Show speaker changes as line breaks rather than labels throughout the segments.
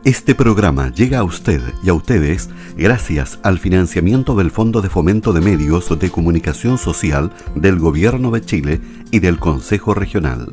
Este programa llega a usted y a ustedes gracias al financiamiento del Fondo de Fomento de Medios de Comunicación Social del Gobierno de Chile y del Consejo Regional.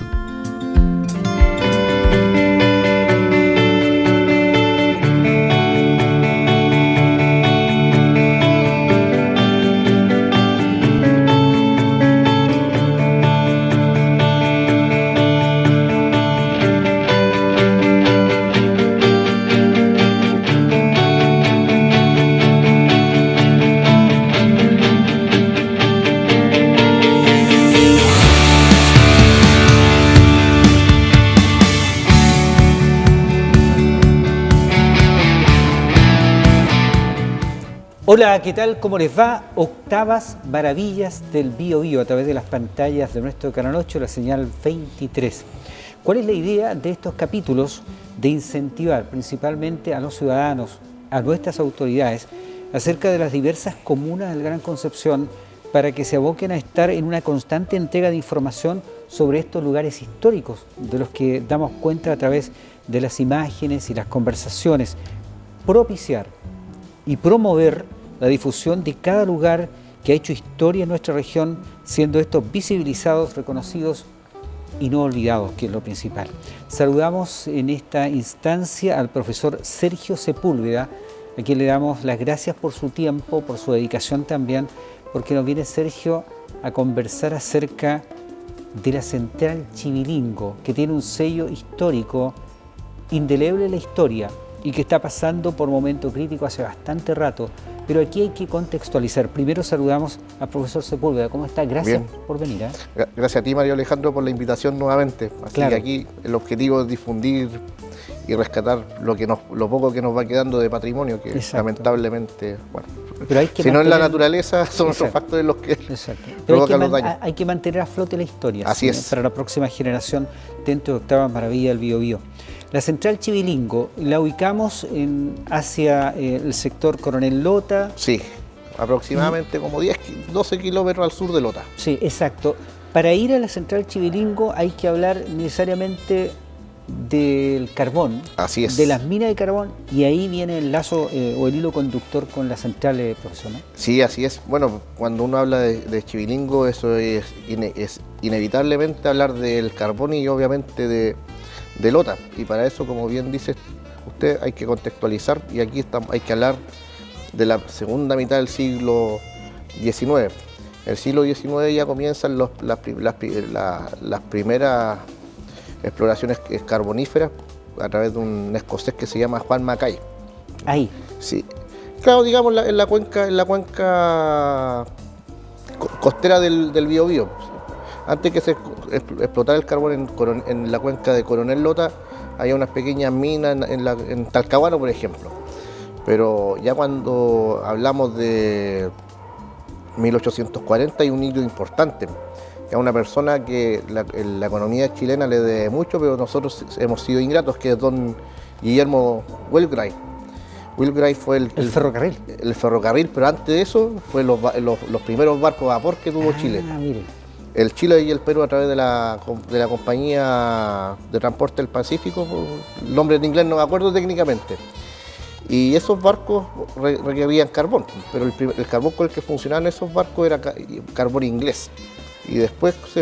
Hola, ¿qué tal? ¿Cómo les va? Octavas maravillas del Biobío a través de las pantallas de nuestro Canal 8, la señal 23. ¿Cuál es la idea de estos capítulos? De incentivar principalmente a los ciudadanos, a nuestras autoridades, acerca de las diversas comunas del Gran Concepción, para que se aboquen a estar en una constante entrega de información sobre estos lugares históricos, de los que damos cuenta a través de las imágenes y las conversaciones. Propiciar y promover la difusión de cada lugar que ha hecho historia en nuestra región, siendo estos visibilizados, reconocidos y no olvidados, que es lo principal. Saludamos en esta instancia al profesor Sergio Sepúlveda, a quien le damos las gracias por su tiempo, por su dedicación también, porque nos viene Sergio a conversar acerca de la Central Chivilingo, que tiene un sello histórico indeleble en la historia y que está pasando por momento crítico hace bastante rato. Pero aquí hay que contextualizar. Primero saludamos al profesor Sepúlveda. ¿Cómo está? Gracias por venir.
Gracias a ti, Mario Alejandro, por la invitación nuevamente. Así claro. Que aquí el objetivo es difundir y rescatar lo poco que nos va quedando de patrimonio, que lamentablemente, bueno, pero hay que si no es la naturaleza, son los factores los que provocan los daños. Hay que mantener a flote la historia. Así es. Para la próxima generación, dentro de Octavas Maravillas del Biobío. La Central Chivilingo, ¿la ubicamos hacia el sector Coronel Lota? Sí, aproximadamente como 12 kilómetros al sur de Lota. Sí, exacto. Para ir a la Central Chivilingo hay que hablar necesariamente del carbón. Así es. De las minas de carbón, y ahí viene el lazo o el hilo conductor con la central, profesor, ¿no? Sí, así es. Bueno, cuando uno habla de Chivilingo, eso es inevitablemente hablar del carbón y obviamente de Lota, y para eso, como bien dice usted, hay que contextualizar, y aquí hay que hablar de la segunda mitad del siglo XIX. El siglo XIX ya comienzan las primeras exploraciones carboníferas a través de un escocés que se llama Juan Mackay. Ahí. Sí. Claro, digamos en la cuenca costera del Biobío. Antes que se explotara el carbón en la cuenca de Coronel Lota, había unas pequeñas minas en Talcahuano, por ejemplo. Pero ya cuando hablamos de 1840 hay un hito importante. Es una persona que la economía chilena le debe mucho, pero nosotros hemos sido ingratos, que es don Guillermo Waldegrave. Waldegrave fue el ferrocarril. El ferrocarril, pero antes de eso fue los primeros barcos a vapor que tuvo Chile. Mire. El Chile y el Perú a través de la compañía de transporte del Pacífico, el nombre en inglés no me acuerdo técnicamente. Y esos barcos requerían carbón, pero el carbón con el que funcionaban esos barcos era carbón inglés. Y después se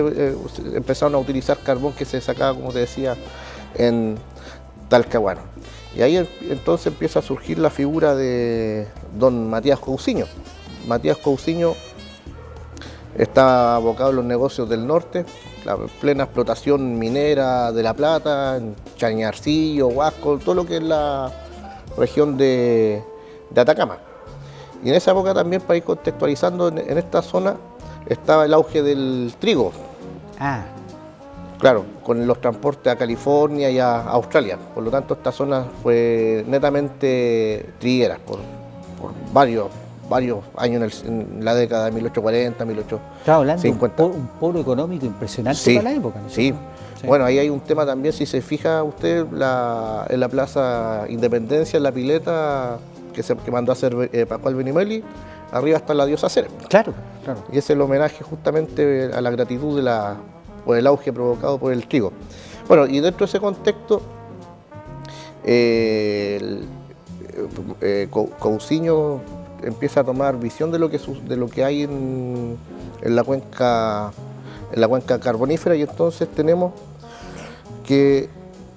empezaron a utilizar carbón que se sacaba, como te decía, en Talcahuano. Y ahí entonces empieza a surgir la figura de don Matías Cousiño. Matías Cousiño está abocado en los negocios del norte, la plena explotación minera de La Plata, en Chañarcillo, Huasco, todo lo que es la región de Atacama. Y en esa época también, para ir contextualizando, en esta zona estaba el auge del trigo. Claro, con los transportes a California y a Australia. Por lo tanto, esta zona fue netamente triguera por varios años en la década de 1840, 1850. Estaba hablando de un polo económico impresionante para la época, ¿no? Sí. Bueno, ahí hay un tema también, si se fija usted, en la Plaza Independencia, en la pileta que mandó a hacer Pascual Benimeli, arriba está la diosa Cere. Claro. Y es el homenaje justamente a la gratitud por el auge provocado por el trigo. Bueno, y dentro de ese contexto, Cousiño empieza a tomar visión de lo que hay en la cuenca carbonífera, y entonces tenemos que,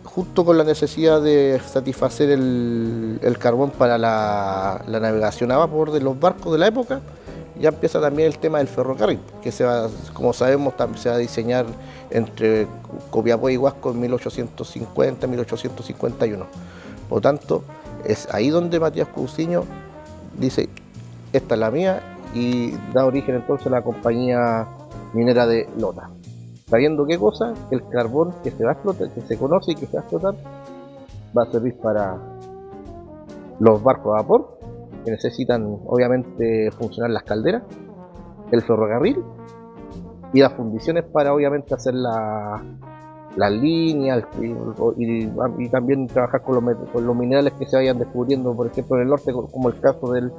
junto con la necesidad de satisfacer el carbón para la navegación a vapor de los barcos de la época, ya empieza también el tema del ferrocarril, que como sabemos, se va a diseñar entre Copiapó y Huasco en 1850, 1851. Por lo tanto, es ahí donde Matías Cousiño dice, esta es la mía, y da origen entonces a la compañía minera de Lota. Sabiendo qué cosa, el carbón que se va a explotar, que se conoce y que se va a explotar, va a servir para los barcos a vapor, que necesitan obviamente funcionar las calderas, el ferrocarril y las fundiciones para obviamente hacer las líneas y también trabajar con los minerales que se vayan descubriendo, por ejemplo en el norte, como el caso del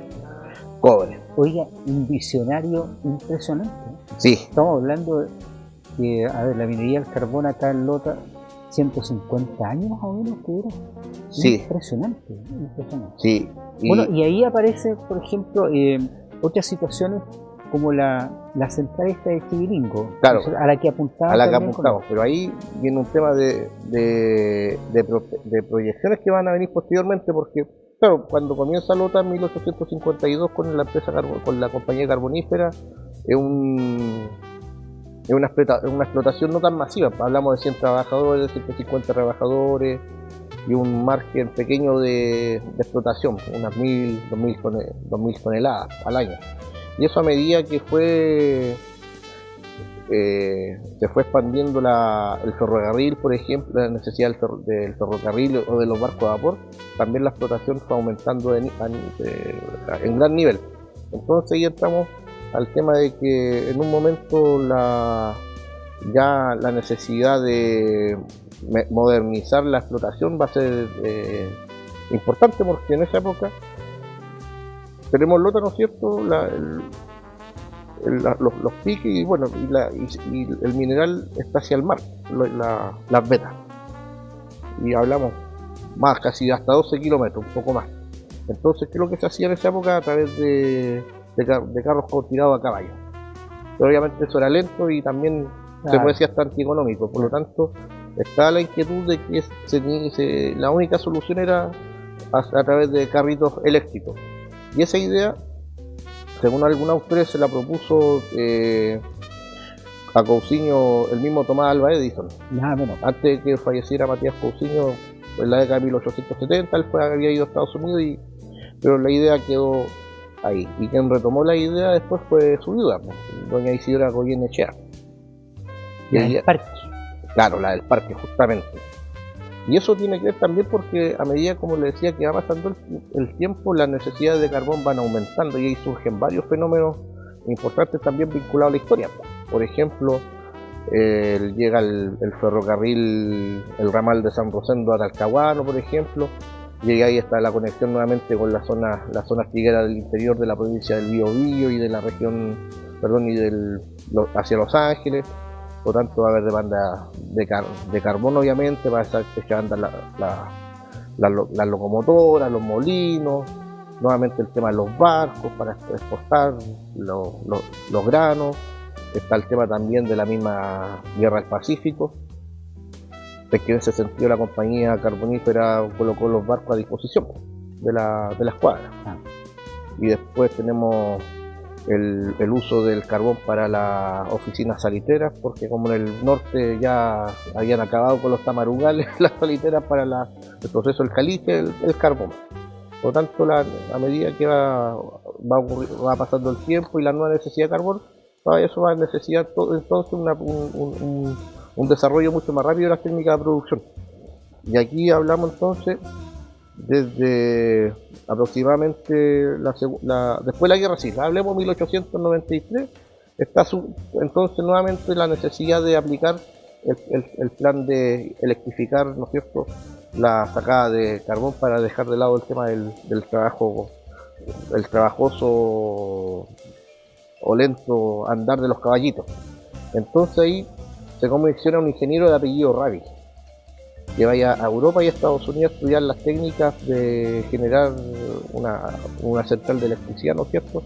cobre.
Oiga, un visionario impresionante.
Sí.
Estamos hablando de, la minería del carbón acá en Lota, 150 años más o menos que era.
Sí.
Impresionante.
Sí.
Bueno, y ahí aparece, por ejemplo, otras situaciones como la central esta de Chiviringo,
claro,
a la que apuntaba.
A la que apuntamos, pero ahí viene un tema de proyecciones que van a venir posteriormente, porque claro, cuando comienza Lota en 1852 con la empresa con la compañía carbonífera, es una explotación no tan masiva. Hablamos de 100 trabajadores, 150 trabajadores y un margen pequeño de explotación, unas 2.000 toneladas al año. Y eso, a medida que se fue expandiendo el ferrocarril, por ejemplo, la necesidad del ferrocarril o de los barcos a vapor, también la explotación fue aumentando en gran nivel. Entonces ahí entramos al tema de que en un momento ya la necesidad de modernizar la explotación va a ser importante, porque en esa época tenemos Lota, ¿no es cierto?, los piques y bueno, y el mineral está hacia el mar, las vetas, y hablamos más, casi hasta 12 kilómetros, un poco más. Entonces, ¿qué es lo que se hacía en esa época? A través de carros tirados a caballo. Pero obviamente eso era lento y también se puede decir hasta antieconómico. Por lo tanto, estaba la inquietud de que la única solución era a través de carritos eléctricos. Y esa idea, según algunos autores, se la propuso a Cousiño el mismo Tomás Alva Edison. Antes de que falleciera Matías Cousiño, en la década de 1870, él había ido a Estados Unidos, pero la idea quedó ahí. Y quien retomó la idea después fue su viuda, doña Isidora Goyenechea.
La del parque.
Claro, la del parque, justamente. Y eso tiene que ver también porque a medida, como le decía, que va pasando el tiempo, las necesidades de carbón van aumentando, y ahí surgen varios fenómenos importantes también vinculados a la historia. Por ejemplo, llega el ferrocarril, el ramal de San Rosendo a Talcahuano, por ejemplo, y ahí está la conexión nuevamente con la zona astiguera del interior de la provincia del Biobío y de la región, hacia Los Ángeles. Por lo tanto, va a haber demanda de carbón, obviamente, va a estar echando las locomotoras, los molinos, nuevamente el tema de los barcos para exportar los granos. Está el tema también de la misma guerra del Pacífico, de que en ese sentido la compañía carbonífera colocó los barcos a disposición de las cuadras. Y después tenemos el uso del carbón para las oficinas salitreras, porque como en el norte ya habían acabado con los tamarugales, las salitreras para el proceso del caliche, el carbón. Por lo tanto, a medida que va pasando el tiempo y la nueva necesidad de carbón, eso va a necesitar entonces un desarrollo mucho más rápido de las técnicas de producción. Y aquí hablamos entonces desde aproximadamente después de la guerra civil, hablemos 1893, está entonces nuevamente la necesidad de aplicar el plan de electrificar, ¿no es cierto?, la sacada de carbón, para dejar de lado el tema del trabajo, el trabajoso o lento andar de los caballitos. Entonces ahí se comisiona un ingeniero de apellido Rabi, que vaya a Europa y a Estados Unidos a estudiar las técnicas de generar una central de electricidad, ¿no es cierto?,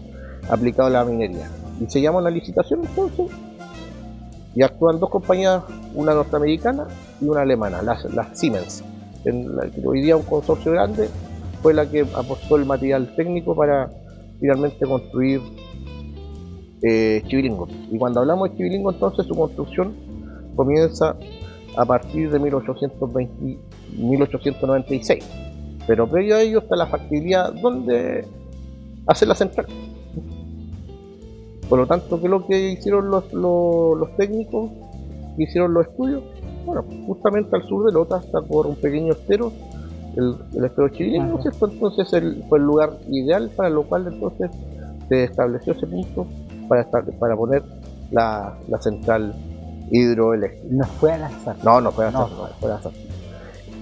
aplicado a la minería. Y se llama una licitación entonces, y actúan dos compañías, una norteamericana y una alemana, las Siemens, que hoy día un consorcio grande, fue la que apostó el material técnico para finalmente construir Chivilingo. Y cuando hablamos de Chivilingo, entonces su construcción comienza a partir de 1896, pero previo a ello está la factibilidad donde hacer la central. Por lo tanto, ¿qué es lo que hicieron los técnicos que hicieron los estudios? Bueno, justamente al sur de Lota está por un pequeño estero, el estero Chivilingo, ¿cierto? Entonces fue el lugar ideal para lo cual entonces se estableció ese punto para poner la central hidroeléctrica.
No fue al azar.
No fue al azar.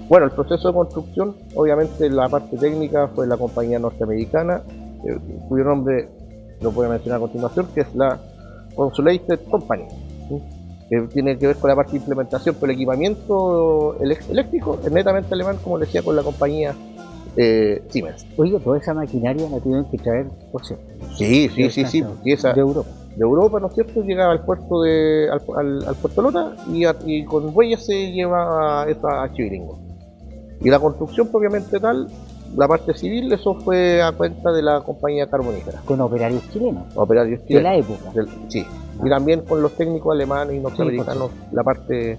Bueno, el proceso de construcción, obviamente la parte técnica fue la compañía norteamericana, cuyo nombre lo voy a mencionar a continuación, que es la Consolidated Company, ¿sí?, que tiene que ver con la parte de implementación, pero el equipamiento eléctrico es netamente alemán, como decía, con la compañía Siemens.
Oye, toda esa maquinaria la tuvieron que traer, por cierto.
Sí, esa,
de Europa.
De Europa, ¿no es cierto?, llegaba al puerto al puerto Lota y con bueyes se lleva a Chivilingo. Y la construcción propiamente tal, la parte civil, eso fue a cuenta de la compañía carbonífera.
Con operarios chilenos.
Operarios chilenos.
De la época.
Sí. Y también con los técnicos alemanes y norteamericanos, la parte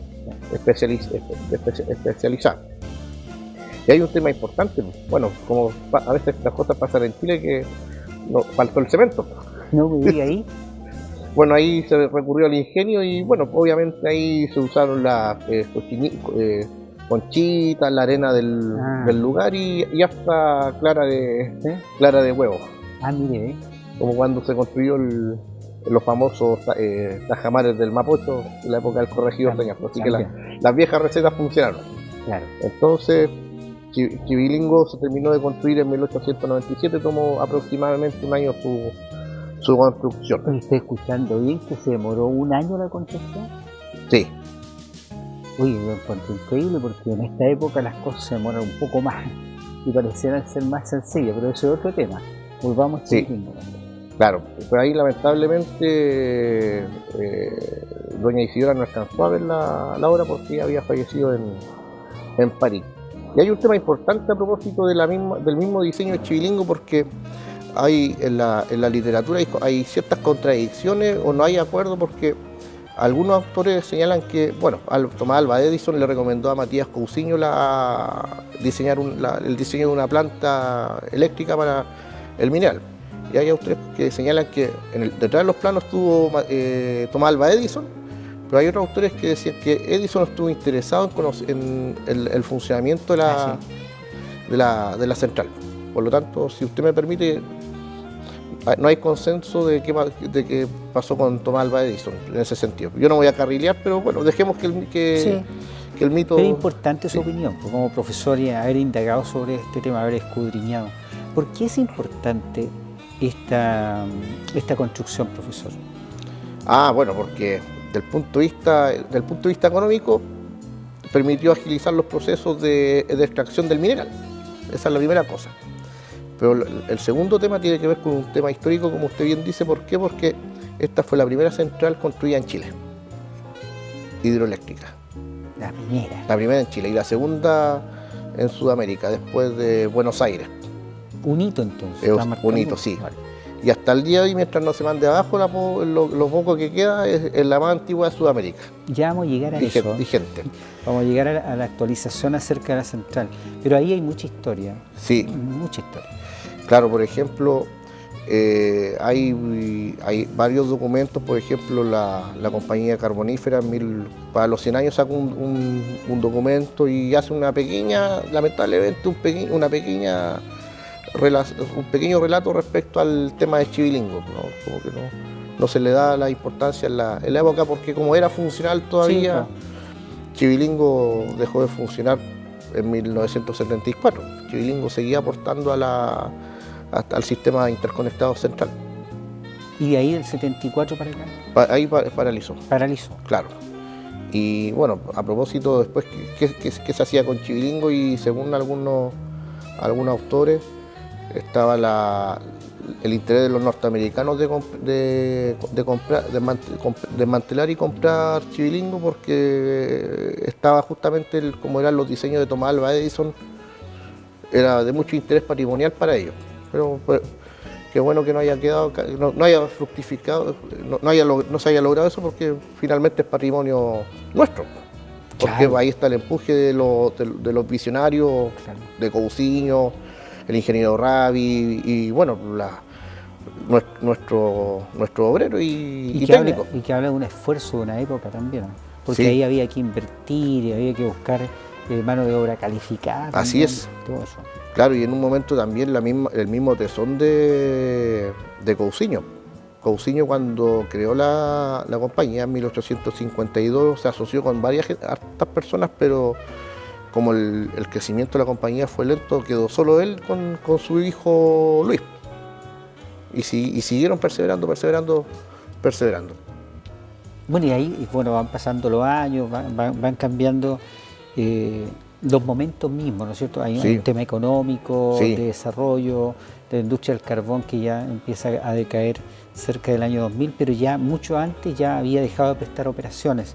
especializada. Y hay un tema importante, bueno, como a veces las cosas pasan en Chile, que faltó el cemento.
No me diga ahí.
Bueno, ahí se recurrió al ingenio y bueno, obviamente ahí se usaron las conchitas, la arena del lugar y hasta clara de huevo.
Mire,
como cuando se construyó los famosos tajamares del Mapocho en la época del corregidor Peñasco. Así que las viejas recetas funcionaron.
Claro.
Entonces, Chivilingo se terminó de construir en 1897, tomó aproximadamente un año su construcción.
¿Estoy escuchando bien que se demoró un año la construcción?
Sí.
Oye, lo encuentro increíble porque en esta época las cosas se demoran un poco más y parecieran ser más sencillas, pero ese es otro tema. Volvamos a Chivilingo.
Claro, pero ahí lamentablemente doña Isidora no alcanzó a ver la obra porque había fallecido en París. Y hay un tema importante a propósito del mismo diseño de Chivilingo, porque hay en la literatura hay ciertas contradicciones o no hay acuerdo, porque algunos autores señalan que, bueno, Tomás Alva Edison le recomendó a Matías Cousiño el diseño de una planta eléctrica para el mineral. Y hay autores que señalan que detrás de los planos estuvo Tomás Alva Edison, pero hay otros autores que decían que Edison estuvo interesado en el funcionamiento de la central. Por lo tanto, si usted me permite, no hay consenso de qué pasó con Tomás Alva Edison en ese sentido. Yo no voy a carrilear, pero bueno, dejemos que el mito...
Es importante su opinión, como profesor, y haber indagado sobre este tema, haber escudriñado. ¿Por qué es importante esta construcción, profesor?
Bueno, porque del punto de vista económico permitió agilizar los procesos de extracción del mineral. Esa es la primera cosa. Pero el segundo tema tiene que ver con un tema histórico, como usted bien dice. ¿Por qué? Porque esta fue la primera central construida en Chile, hidroeléctrica.
La primera.
La primera en Chile y la segunda en Sudamérica, después de Buenos Aires.
Un hito entonces.
Un hito, sí. Vale. Y hasta el día de hoy, mientras no se mande abajo, lo poco que queda es la más antigua de Sudamérica.
Ya vamos a llegar a eso.
Vigente.
Vamos a llegar a la actualización acerca de la central. Pero ahí hay mucha historia.
Sí.
Mucha historia.
Claro, por ejemplo, hay varios documentos. Por ejemplo, la compañía carbonífera para los 100 años sacó un documento y hace lamentablemente un pequeño relato respecto al tema de Chivilingo, ¿no? Como que no se le da la importancia en la época, porque como era funcional todavía, sí, claro. Chivilingo dejó de funcionar en 1974. Chivilingo seguía aportando al sistema interconectado central.
¿Y de ahí del 74 para acá?
Ahí paralizó.
Paralizó.
Claro. Y bueno, a propósito, después, ¿qué se hacía con Chivilingo? Y según algunos autores, estaba el interés de los norteamericanos de desmantelar y comprar Chivilingo, porque estaba justamente, como eran los diseños de Thomas Alva Edison, era de mucho interés patrimonial para ellos. Pero qué bueno que no haya quedado, no haya fructificado, no se haya logrado eso, porque finalmente es patrimonio nuestro. Porque claro, ahí está el empuje de los visionarios, claro, de Cousiño, el ingeniero Rabi y bueno, nuestro obrero y técnico.
Y que habla de un esfuerzo de una época también, ¿no? Porque
sí,
ahí había que invertir y había que buscar mano de obra calificada.
Así es.
Todo eso.
Claro, y en un momento también el mismo tesón de Cousiño. Cousiño, cuando creó la compañía en 1852, se asoció con hartas personas, pero como el crecimiento de la compañía fue lento, quedó solo él con su hijo Luis. Y siguieron perseverando.
Bueno, y ahí van pasando los años, van cambiando los momentos mismos, ¿no es cierto? Hay un tema económico, de desarrollo, de la industria del carbón que ya empieza a decaer cerca del año 2000, pero ya mucho antes ya había dejado de prestar operaciones.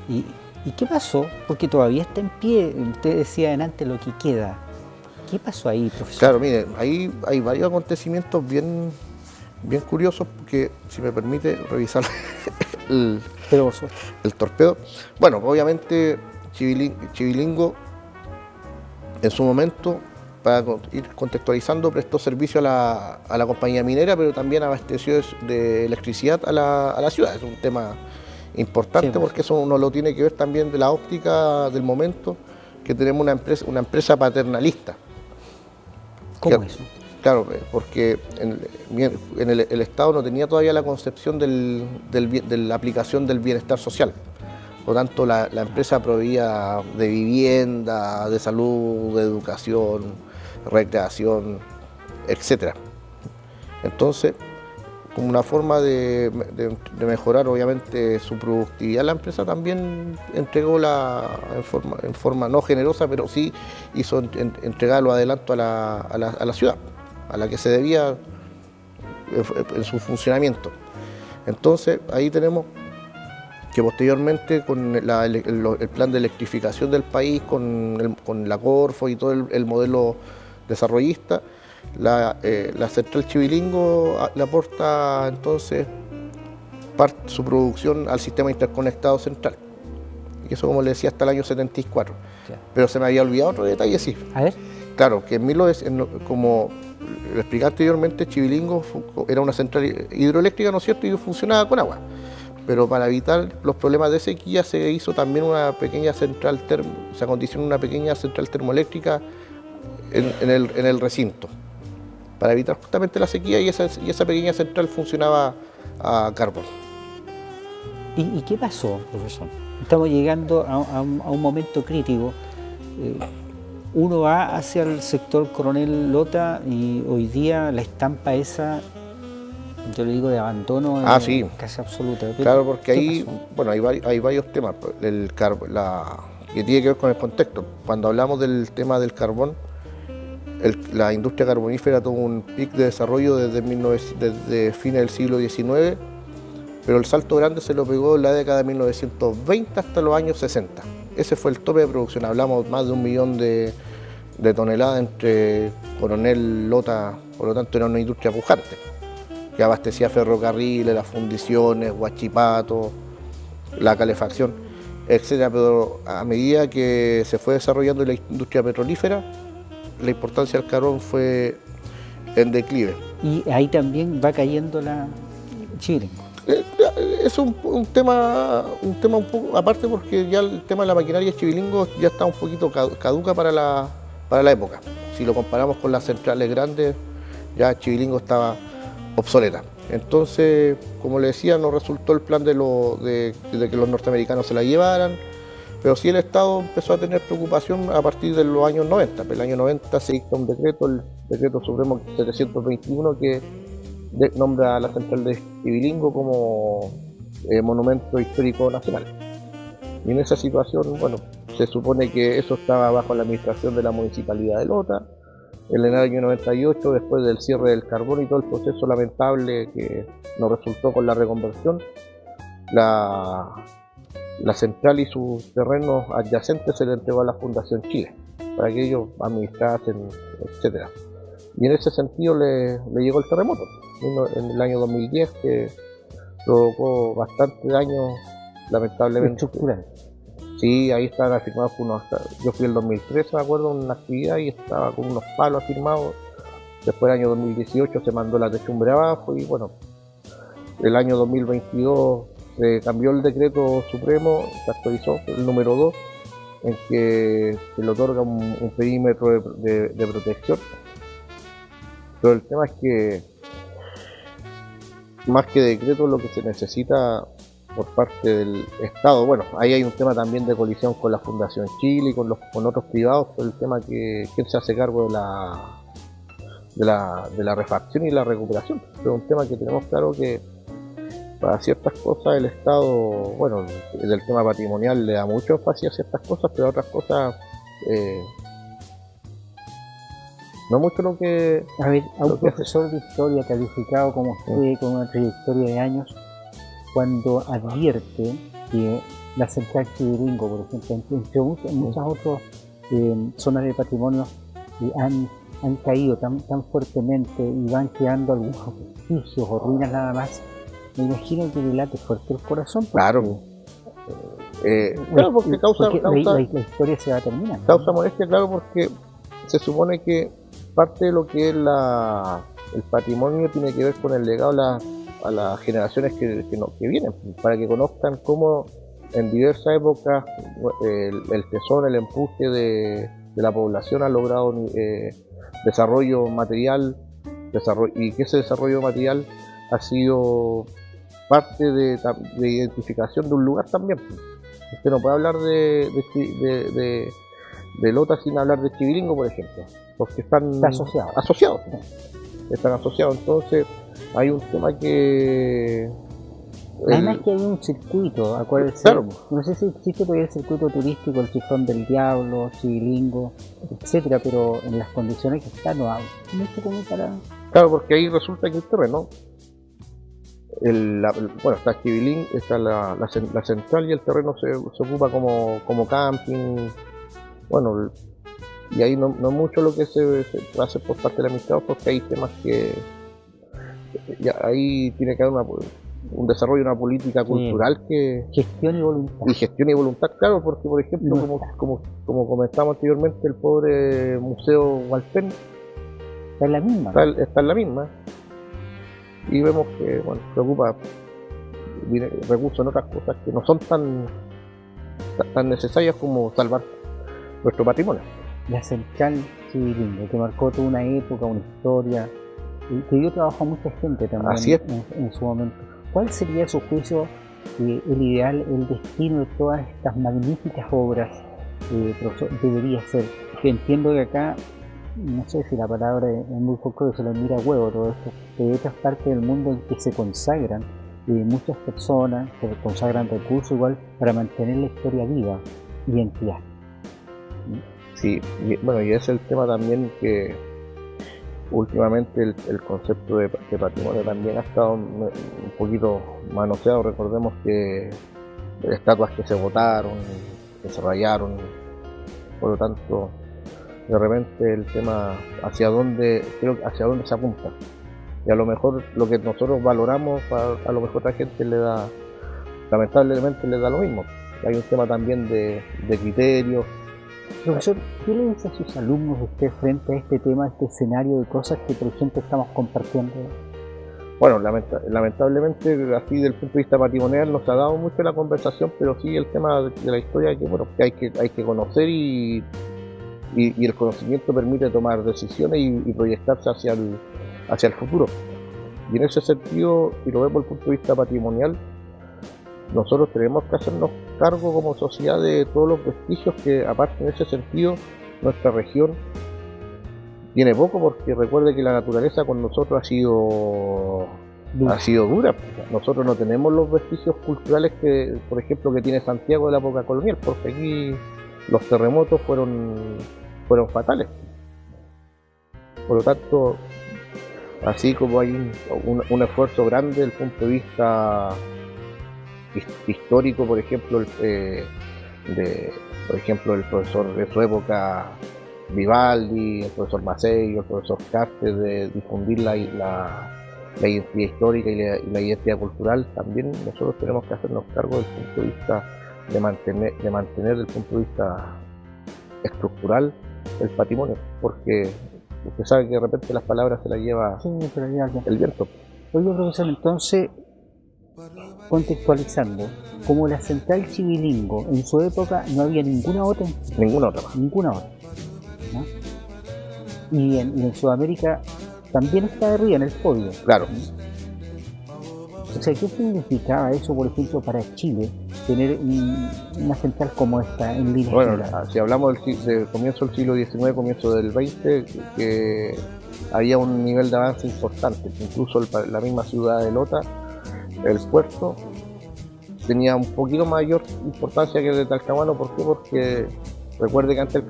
¿Y qué pasó? Porque todavía está en pie, usted decía antes lo que queda. ¿Qué pasó ahí, profesor?
Claro, mire, ahí hay varios acontecimientos bien curiosos, porque si me permite revisar el torpedo. Bueno, obviamente Chivilingo en su momento, para ir contextualizando, prestó servicio a la compañía minera, pero también abasteció de electricidad a la ciudad. Es un tema importante, sí, porque eso uno lo tiene que ver también de la óptica del momento, que tenemos una empresa paternalista.
¿Cómo eso?
Claro, porque el Estado no tenía todavía la concepción de la aplicación del bienestar social. Por lo tanto, la empresa proveía de vivienda, de salud, de educación, recreación, etc. Entonces, como una forma de mejorar obviamente su productividad, la empresa también entregó en forma no generosa, pero sí hizo entregar los adelantos a la ciudad, a la que se debía en su funcionamiento. Entonces, ahí tenemos que posteriormente, con el plan de electrificación del país, con la Corfo y todo el modelo desarrollista, la central Chivilingo le aporta entonces su producción al sistema interconectado central. Y eso, como le decía, hasta el año 74. Yeah. Pero se me había olvidado otro detalle, sí.
A ver.
Claro, que como le expliqué anteriormente, Chivilingo era una central hidroeléctrica, ¿no es cierto?, y funcionaba con agua. Pero para evitar los problemas de sequía se hizo también una pequeña central se acondicionó una pequeña central termoeléctrica en el recinto, para evitar justamente la sequía, y esa pequeña central funcionaba a carbón.
¿Y qué pasó, profesor? Estamos llegando a un momento crítico. Uno va hacia el sector Coronel Lota y hoy día la estampa esa, yo le digo, de abandono,
sí,
casi absoluta.
Claro, porque ahí, bueno, hay varios temas que tiene que ver con el contexto. Cuando hablamos del tema del carbón, la industria carbonífera tuvo un pic de desarrollo desde fines del siglo XIX, pero el salto grande se lo pegó en la década de 1920 hasta los años 60. Ese fue el tope de producción. Hablamos más de 1 millón de toneladas entre Coronel Lota, por lo tanto era una industria pujante, que abastecía ferrocarriles, las fundiciones, Huachipato, la calefacción, etc. Pero a medida que se fue desarrollando la industria petrolífera, la importancia del carbón fue en declive.
Y ahí también va cayendo la Chivilingo.
Es un tema un poco aparte, porque ya el tema de la maquinaria Chivilingo ya está un poquito caduca para la época. Si lo comparamos con las centrales grandes, ya Chivilingo estaba obsoleta. Entonces, como le decía, no resultó el plan de que los norteamericanos se la llevaran, pero sí el Estado empezó a tener preocupación a partir de los años 90. En el año 90 se dicta un decreto, el Decreto Supremo 721, que nombra a la central de Chivilingo como monumento histórico nacional. Y en esa situación, bueno, se supone que eso estaba bajo la administración de la Municipalidad de Lota. En el año 98, después del cierre del carbón y todo el proceso lamentable que nos resultó con la reconversión, la central y sus terrenos adyacentes se le entregó a la Fundación Chile para que ellos administrasen, etc. Y en ese sentido le llegó el terremoto en el año 2010, que provocó bastante daño, lamentablemente.
Estructural.
Sí, ahí estaban afirmados unos. Yo fui el 2013, me acuerdo, en una actividad y estaba con unos palos afirmados. Después del año 2018 se mandó la techumbre abajo y bueno, el año 2022 se cambió el decreto supremo, se actualizó el número 2, en que se le otorga un perímetro de protección. Pero el tema es que, más que decreto, lo que se necesita por parte del Estado, bueno, ahí hay un tema también de colisión con la Fundación Chile y con otros privados, por el tema que quién se hace cargo de la refacción y la recuperación. Pero es un tema que tenemos claro que para ciertas cosas el Estado, bueno, del tema patrimonial le da mucho énfasis a ciertas cosas, pero a otras cosas no mucho lo que...
A ver, a un profesor de historia calificado como usted, con una trayectoria de años, cuando advierte que la central Chivilingo, por ejemplo, entre muchas otras zonas de patrimonio han caído tan fuertemente y van quedando algunos vestigios o ruinas nada más, me imagino que le late fuerte el corazón.
Claro. Claro, porque
la historia se va a terminar.
Causa molestia, claro, porque se supone que parte de lo que es el patrimonio tiene que ver con el legado a las generaciones que vienen, para que conozcan cómo en diversas épocas el tesón, el empuje de la población ha logrado desarrollo material, y que ese desarrollo material ha sido parte de identificación de un lugar también. Usted no puede hablar de Lota sin hablar de Chivilingo, por ejemplo, porque están asociados. Están asociados, entonces hay un tema que...
Además que hay un circuito, acuérdense,
claro.
No sé si existe todavía el circuito turístico, el Chiflón del Diablo, Chivilingo, etcétera, pero en las condiciones que están no hay mucho como para...
Claro, porque ahí resulta que el terreno, bueno, está Chivilingo, está la central y el terreno se ocupa como camping, bueno, y ahí no mucho lo que se hace por parte del administrador, porque hay temas que ya ahí tiene que haber un desarrollo, una política cultural que...
Gestión y voluntad.
Y gestión y voluntad, claro, porque por ejemplo, como comentamos anteriormente, el pobre Museo Walpen
está en la misma.
Está en la misma. Y vemos que, bueno, preocupa recursos en otras cosas que no son tan necesarias como salvar nuestro patrimonio.
La central Chivilingo, que marcó toda una época, una historia, y que dio trabajo a mucha gente también.
Así es.
En su momento. ¿Cuál sería, a su juicio, el ideal, el destino de todas estas magníficas obras? Profesor, debería ser, que entiendo que acá, no sé si la palabra es muy poco, se le mira huevo todo esto, pero hay otras partes del mundo en que se consagran muchas personas, se consagran recursos igual para mantener la historia viva, identidad.
Sí, bueno, y ese es el tema también que últimamente el concepto de patrimonio también ha estado un poquito manoseado. Recordemos que estatuas que se botaron, que se rayaron, por lo tanto, de repente el tema hacia dónde se apunta. Y a lo mejor lo que nosotros valoramos, a lo mejor a la gente lamentablemente le da lo mismo. Hay un tema también de criterios.
Profesor, ¿qué le dice a sus alumnos usted frente a este tema, a este escenario de cosas que, por ejemplo, estamos compartiendo?
Bueno, lamentablemente, así desde el punto de vista patrimonial nos ha dado mucho la conversación, pero sí el tema de la historia que hay que conocer y el conocimiento permite tomar decisiones y proyectarse hacia el futuro. Y en ese sentido, si lo vemos desde el punto de vista patrimonial, nosotros tenemos que hacernos cargo como sociedad de todos los vestigios que, aparte, en ese sentido, nuestra región tiene poco, porque recuerde que la naturaleza con nosotros ha sido ha sido dura. Nosotros no tenemos los vestigios culturales que, por ejemplo, que tiene Santiago de la época colonial, porque aquí los terremotos fueron fatales. Por lo tanto, así como hay un esfuerzo grande desde el punto de vista histórico, por ejemplo, el profesor de su época, Vivaldi, el profesor Macei, el profesor Carter, de difundir la identidad histórica y la identidad cultural, también nosotros tenemos que hacernos cargo desde el punto de vista de mantener desde el punto de vista estructural el patrimonio, porque usted sabe que de repente las palabras se las lleva el viento.
Oye, profesor, entonces, contextualizando, como la Central Chivilingo, en su época no había ninguna otra.
Ninguna otra.
¿No? Y en Sudamérica también está arriba en el podio.
Claro.
O sea, ¿qué significaba eso, por ejemplo, para Chile, tener una central como esta en línea?
Bueno, si hablamos del comienzo del siglo XIX, comienzo del XX, que había un nivel de avance importante. Incluso la misma ciudad de Lota, el puerto, tenía un poquito mayor importancia que el de Talcahuano. ¿Por qué? Porque recuerde que antes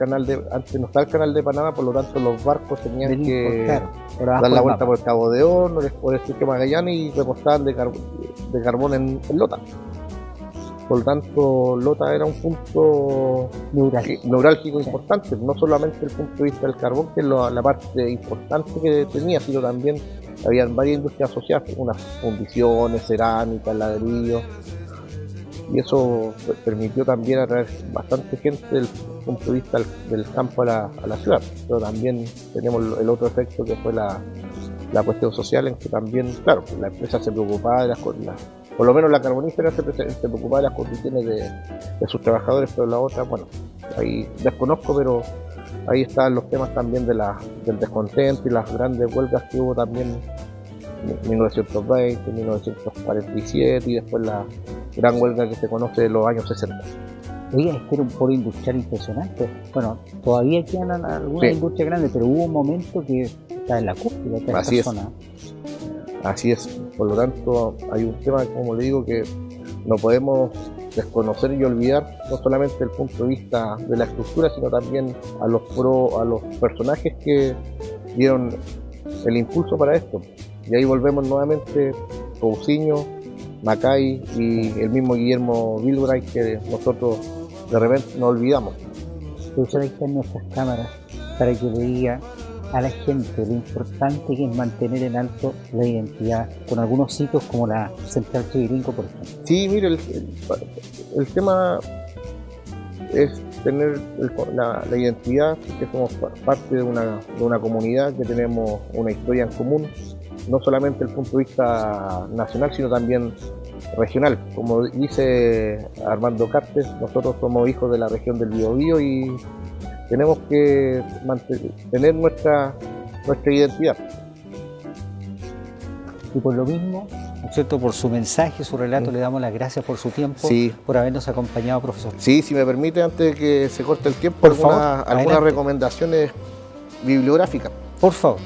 no estaba el canal de Panamá, por lo tanto los barcos tenían que dar la vuelta por el Cabo de Horno, por el Estrecho Magallanes, y repostaban de carbón en Lota. Por lo tanto, Lota era un punto neurálgico importante, no solamente desde el punto de vista del carbón, que es la parte importante que tenía, sino también había varias industrias asociadas, unas fundiciones, cerámica, ladrillo, y eso permitió también atraer bastante gente desde el punto de vista del campo a la ciudad. Pero también tenemos el otro efecto, que fue la cuestión social, en que también, claro, la empresa se preocupaba de por lo menos la carbonífera se preocupaba de las condiciones de sus trabajadores, pero la otra, bueno, ahí desconozco, pero ahí están los temas también del descontento y las grandes huelgas que hubo también en 1920, 1947 y después la gran huelga que se conoce de los años 60.
Oye, es que era un polo industrial impresionante. Bueno, todavía quedan algunas industrias grandes, pero hubo un momento que está en la cúspide de esta zona.
Así es, por lo tanto hay un tema, como le digo, que no podemos desconocer y olvidar, no solamente desde el punto de vista de la estructura, sino también a los personajes que dieron el impulso para esto. Y ahí volvemos nuevamente, Cousiño, Macay y el mismo Guillermo Bilbray, que nosotros de repente nos olvidamos.
Profesor, ahí están nuestras cámaras para que le diga a la gente lo importante que es mantener en alto la identidad, con algunos sitios como la Central Chivilingo, por ejemplo.
Sí, mire, el tema es tener la identidad, que somos parte de una comunidad, que tenemos una historia en común, no solamente desde el punto de vista nacional, sino también regional. Como dice Armando Carter, nosotros somos hijos de la región del Biobío y tenemos que mantener nuestra identidad.
Y por lo mismo, ¿no es cierto?, por su mensaje, su relato, le damos las gracias por su tiempo, por habernos acompañado, profesor.
Sí, si me permite, antes de que se corte el tiempo,
por favor,
algunas recomendaciones bibliográficas.
Por favor.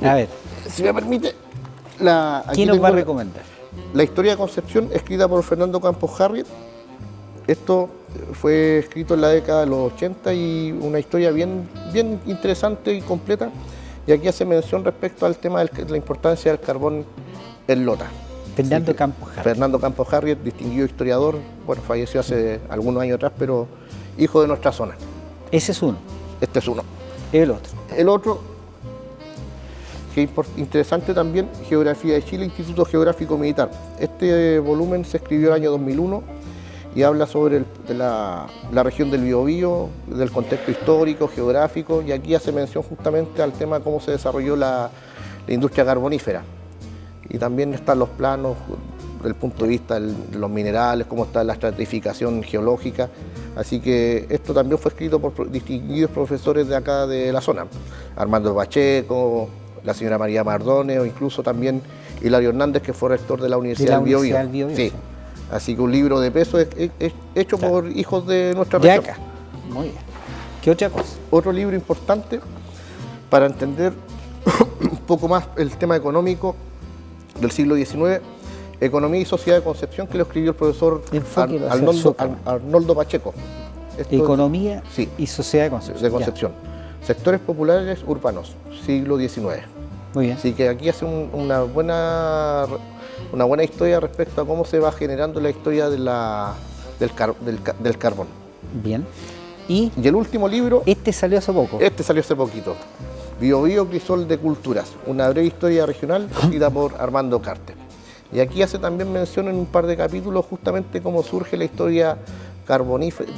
A ver.
Si me permite,
¿quién nos va a recomendar?
La historia de Concepción, escrita por Fernando Campos Harriet. Esto fue escrito en la década de los 80 y una historia bien interesante y completa. Y aquí hace mención respecto al tema de la importancia del carbón en Lota.
Fernando Campos Harriet.
Fernando Campos Harriet, distinguido historiador, bueno, falleció hace algunos años atrás, pero hijo de nuestra zona.
Ese es uno.
Este es uno.
El otro.
El otro, que es interesante también, Geografía de Chile, Instituto Geográfico Militar. Este volumen se escribió el año 2001 y habla sobre la región del Biobío, del contexto histórico, geográfico, y aquí hace mención justamente al tema de cómo se desarrolló la industria carbonífera. Y también están los planos desde el punto de vista de los minerales, cómo está la estratificación geológica. Así que esto también fue escrito por distinguidos profesores de acá de la zona. Armando Pacheco, la señora María Mardones, o incluso también Hilario Hernández, que fue rector de la Universidad del Biobío. Sí. Así que un libro de peso hecho por hijos de nuestra región.
De acá. Muy bien. ¿Qué otra cosa?
Otro libro importante para entender un poco más el tema económico del siglo XIX, Economía y Sociedad de Concepción, que lo escribió el profesor Arnoldo Pacheco.
Economía y Sociedad de Concepción.
Sectores populares urbanos, siglo XIX.
Muy bien.
Así que aquí hace una buena historia respecto a cómo se va generando la historia del carbón.
Bien.
Y el último libro...
Este salió hace poco.
Este salió hace poquito. Bio Bio Crisol de Culturas, una breve historia regional escrita por Armando Carte. Y aquí hace también mención en un par de capítulos justamente cómo surge la historia carbonífera,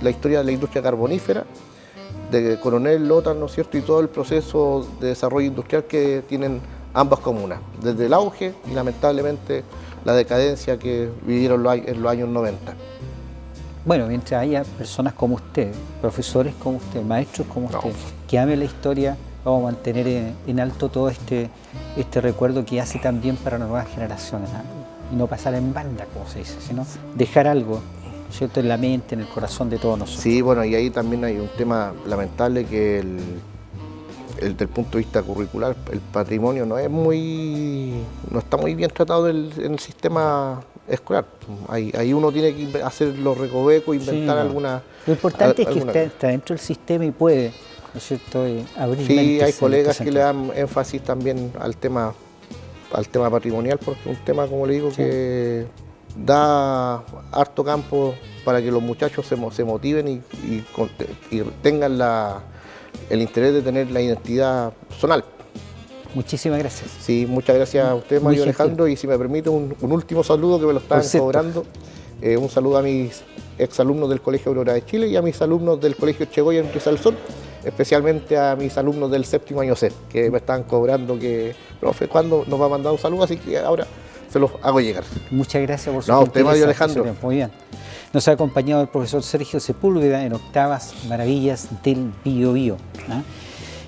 la historia de la industria carbonífera, de Coronel Lota, ¿no es cierto? Y todo el proceso de desarrollo industrial que tienen ambas comunas, desde el auge y lamentablemente la decadencia que vivieron en los años 90.
Bueno, mientras haya personas como usted, profesores como usted, maestros como usted, que amen la historia, vamos a mantener en alto todo este recuerdo que hace también para las nuevas generaciones, ¿no? Y no pasar en banda, como se dice, sino dejar algo, ¿cierto?, en la mente, en el corazón de todos nosotros.
Sí, bueno, y ahí también hay un tema lamentable que desde el punto de vista curricular, el patrimonio no está muy bien tratado en el sistema escolar. Ahí uno tiene que hacer los recovecos, inventar alguna...
Lo importante es que está dentro del sistema y puede, ¿no es cierto?, abrir
Sí,
mentes
hay colegas que le dan énfasis también al tema patrimonial, porque es un tema, como le digo, que da harto campo para que los muchachos se motiven y tengan el interés de tener la identidad personal.
Muchísimas gracias.
Sí, muchas gracias a usted, Mario Alejandro, y si me permite un último saludo que me lo están cobrando. Un saludo a mis exalumnos del Colegio Aurora de Chile y a mis alumnos del Colegio Echegoyen en Rizalzón, especialmente a mis alumnos del 7º año C, que me están cobrando que, profe, ¿cuándo nos va a mandar un saludo? Así que ahora se los hago llegar.
Muchas gracias por su
gentileza. Usted, Mario Alejandro.
Muy bien. Nos ha acompañado el profesor Sergio Sepúlveda en Octavas Maravillas del Bio Bio.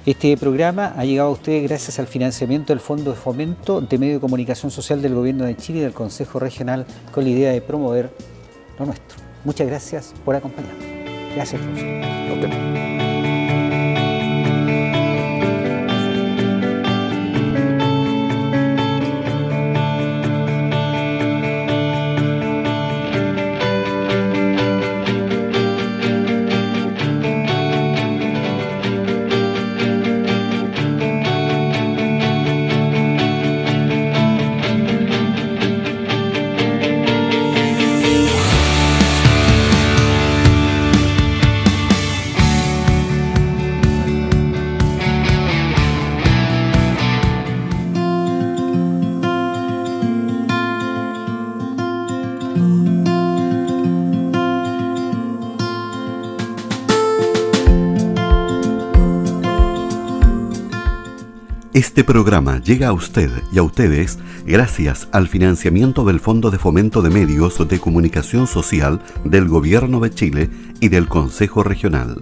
Este programa ha llegado a ustedes gracias al financiamiento del Fondo de Fomento de Medio de Comunicación Social del Gobierno de Chile y del Consejo Regional, con la idea de promover lo nuestro. Muchas gracias por acompañarnos. Gracias, profesor.
Este programa llega a usted y a ustedes gracias al financiamiento del Fondo de Fomento de Medios de Comunicación Social del Gobierno de Chile y del Consejo Regional.